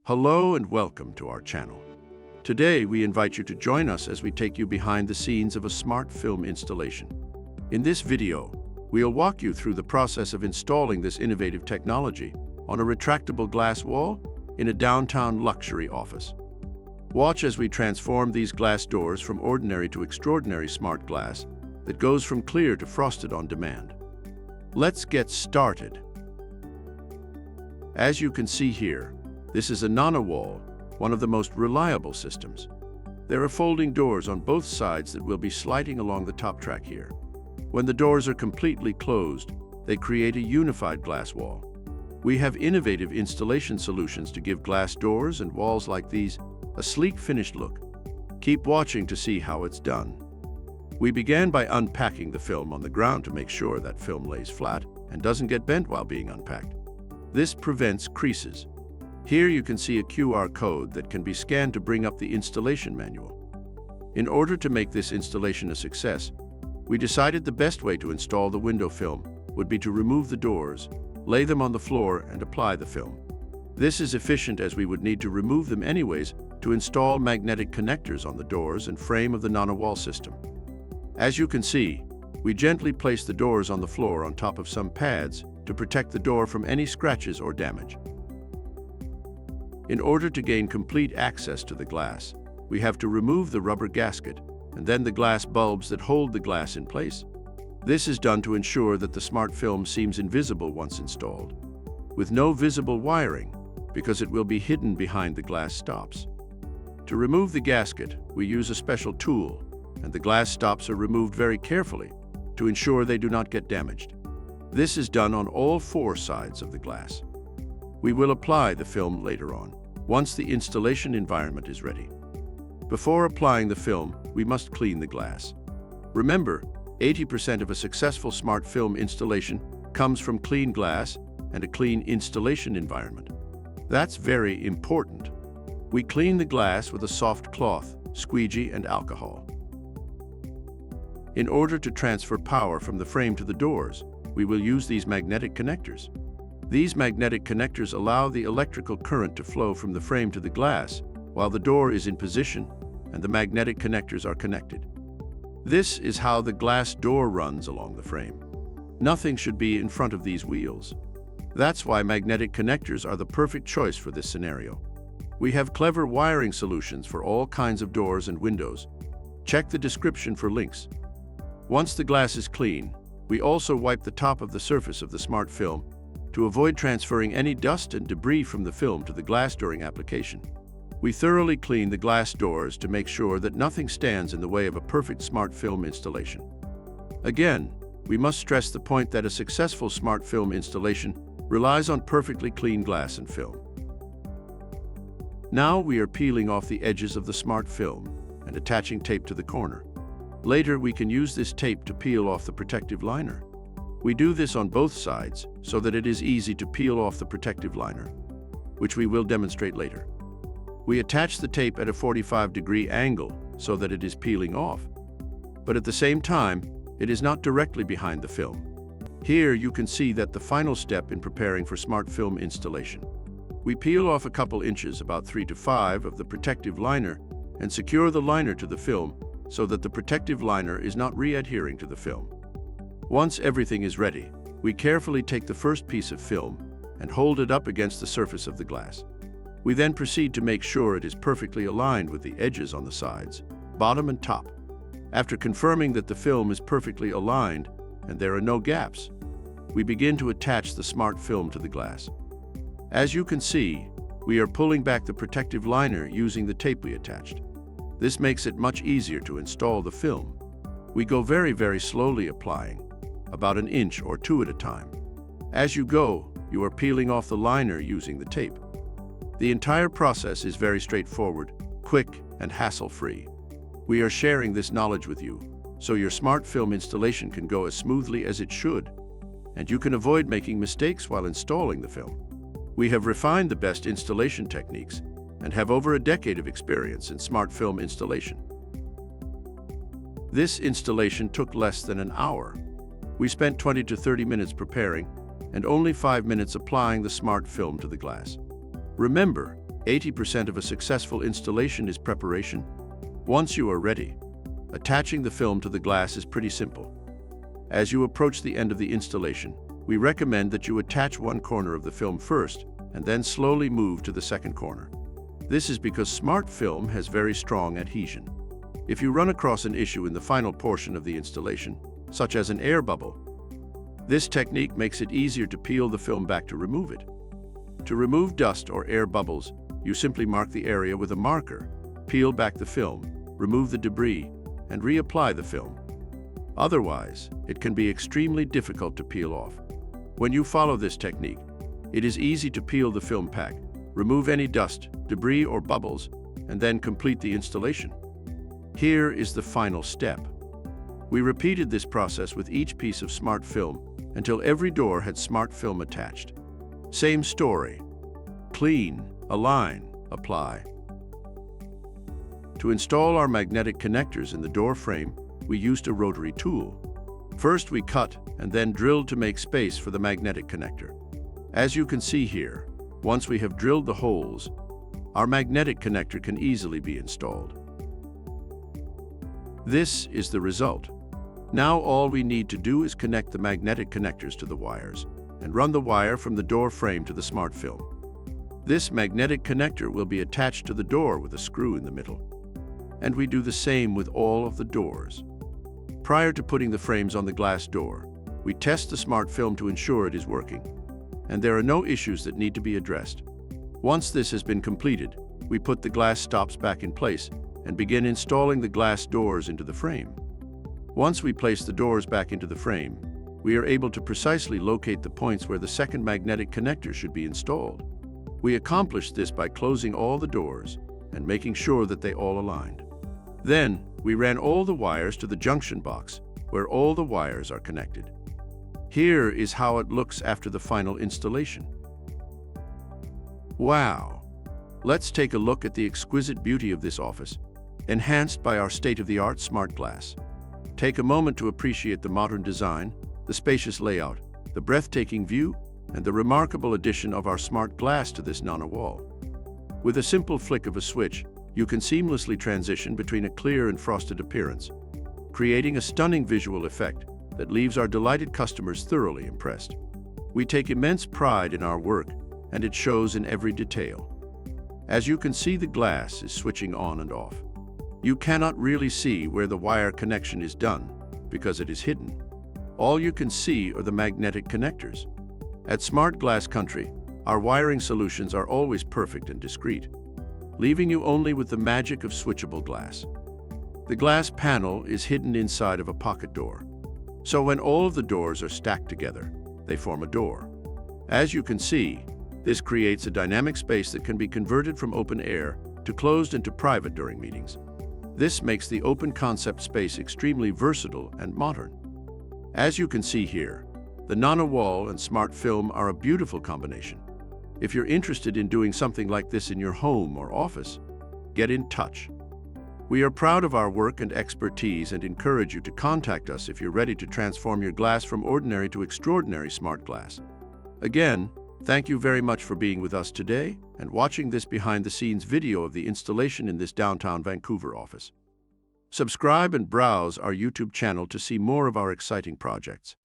Hello and welcome to our channel. Today we invite you to join us as we take you behind the scenes of a smart film installation. In this video, we'll walk you through the process of installing this innovative technology on a retractable glass wall in a downtown luxury office. Watch as we transform these glass doors from ordinary to extraordinary smart glass that goes from clear to frosted on demand. Let's get started. As you can see here, this is a NanoWall, one of the most reliable systems. There are folding doors on both sides that will be sliding along the top track here. When the doors are completely closed, they create a unified glass wall. We have innovative installation solutions to give glass doors and walls like these a sleek finished look. Keep watching to see how it's done. We began by unpacking the film on the ground to make sure that film lays flat and doesn't get bent while being unpacked. This prevents creases. Here you can see a QR code that can be scanned to bring up the installation manual. In order to make this installation a success, we decided the best way to install the window film would be to remove the doors, lay them on the floor, and apply the film. This is efficient as we would need to remove them anyways to install magnetic connectors on the doors and frame of the NanoWall system. As you can see, we gently place the doors on the floor on top of some pads to protect the door from any scratches or damage. In order to gain complete access to the glass, we have to remove the rubber gasket and then the glass bulbs that hold the glass in place. This is done to ensure that the smart film seems invisible once installed, with no visible wiring, because it will be hidden behind the glass stops. To remove the gasket, we use a special tool, and the glass stops are removed very carefully to ensure they do not get damaged. This is done on all four sides of the glass. We will apply the film later on, once the installation environment is ready. Before applying the film, we must clean the glass. Remember, 80% of a successful smart film installation comes from clean glass and a clean installation environment. That's very important. We clean the glass with a soft cloth, squeegee, and alcohol. In order to transfer power from the frame to the doors, we will use these magnetic connectors. These magnetic connectors allow the electrical current to flow from the frame to the glass while the door is in position and the magnetic connectors are connected. This is how the glass door runs along the frame. Nothing should be in front of these wheels. That's why magnetic connectors are the perfect choice for this scenario. We have clever wiring solutions for all kinds of doors and windows. Check the description for links. Once the glass is clean, we also wipe the top of the surface of the smart film to avoid transferring any dust and debris from the film to the glass during application. We thoroughly clean the glass doors to make sure that nothing stands in the way of a perfect smart film installation. Again, we must stress the point that a successful smart film installation relies on perfectly clean glass and film. Now we are peeling off the edges of the smart film and attaching tape to the corner. Later, we can use this tape to peel off the protective liner. We do this on both sides so that it is easy to peel off the protective liner, which we will demonstrate later. We attach the tape at a 45-degree angle so that it is peeling off, but at the same time, it is not directly behind the film. Here you can see that the final step in preparing for smart film installation. We peel off a couple inches, about 3 to 5, of the protective liner and secure the liner to the film so that the protective liner is not re-adhering to the film. Once everything is ready, we carefully take the first piece of film and hold it up against the surface of the glass. We then proceed to make sure it is perfectly aligned with the edges on the sides, bottom and top. After confirming that the film is perfectly aligned and there are no gaps, we begin to attach the smart film to the glass. As you can see, we are pulling back the protective liner using the tape we attached. This makes it much easier to install the film. We go very slowly applying, about an inch or two at a time. As you go, you are peeling off the liner using the tape. The entire process is very straightforward, quick, and hassle-free. We are sharing this knowledge with you, so your smart film installation can go as smoothly as it should, and you can avoid making mistakes while installing the film. We have refined the best installation techniques and have over a decade of experience in smart film installation. This installation took less than an hour. We spent 20 to 30 minutes preparing and only 5 minutes applying the smart film to the glass. Remember, 80% of a successful installation is preparation. Once you are ready, attaching the film to the glass is pretty simple. As you approach the end of the installation, we recommend that you attach one corner of the film first and then slowly move to the second corner. This is because smart film has very strong adhesion. If you run across an issue in the final portion of the installation, such as an air bubble, this technique makes it easier to peel the film back to remove it. To remove dust or air bubbles, you simply mark the area with a marker, peel back the film, remove the debris, and reapply the film. Otherwise, it can be extremely difficult to peel off. When you follow this technique, it is easy to peel the film pack, remove any dust, debris, or bubbles, and then complete the installation. Here is the final step. We repeated this process with each piece of smart film until every door had smart film attached. Same story. Clean, align, apply. To install our magnetic connectors in the door frame, we used a rotary tool. First, we cut and then drilled to make space for the magnetic connector. As you can see here, once we have drilled the holes, our magnetic connector can easily be installed. This is the result. Now all we need to do is connect the magnetic connectors to the wires and run the wire from the door frame to the smart film. This magnetic connector will be attached to the door with a screw in the middle. And we do the same with all of the doors. Prior to putting the frames on the glass door, we test the smart film to ensure it is working, and there are no issues that need to be addressed. Once this has been completed, we put the glass stops back in place and begin installing the glass doors into the frame. Once we place the doors back into the frame, we are able to precisely locate the points where the second magnetic connector should be installed. We accomplished this by closing all the doors and making sure that they all aligned. Then, we ran all the wires to the junction box, where all the wires are connected. Here is how it looks after the final installation. Wow! Let's take a look at the exquisite beauty of this office, enhanced by our state-of-the-art smart glass. Take a moment to appreciate the modern design, the spacious layout, the breathtaking view, and the remarkable addition of our smart glass to this nano wall. With a simple flick of a switch, you can seamlessly transition between a clear and frosted appearance, creating a stunning visual effect that leaves our delighted customers thoroughly impressed. We take immense pride in our work, and it shows in every detail. As you can see, the glass is switching on and off. You cannot really see where the wire connection is done because it is hidden. All you can see are the magnetic connectors. At Smart Glass Country, our wiring solutions are always perfect and discreet, leaving you only with the magic of switchable glass. The glass panel is hidden inside of a pocket door, so when all of the doors are stacked together, they form a door. As you can see, this creates a dynamic space that can be converted from open air to closed and to private during meetings. This makes the open concept space extremely versatile and modern. As you can see here, the nano wall and smart film are a beautiful combination. If you're interested in doing something like this in your home or office, get in touch. We are proud of our work and expertise and encourage you to contact us if you're ready to transform your glass from ordinary to extraordinary smart glass. Again, thank you very much for being with us today and watching this behind-the-scenes video of the installation in this downtown Vancouver office. Subscribe and browse our YouTube channel to see more of our exciting projects.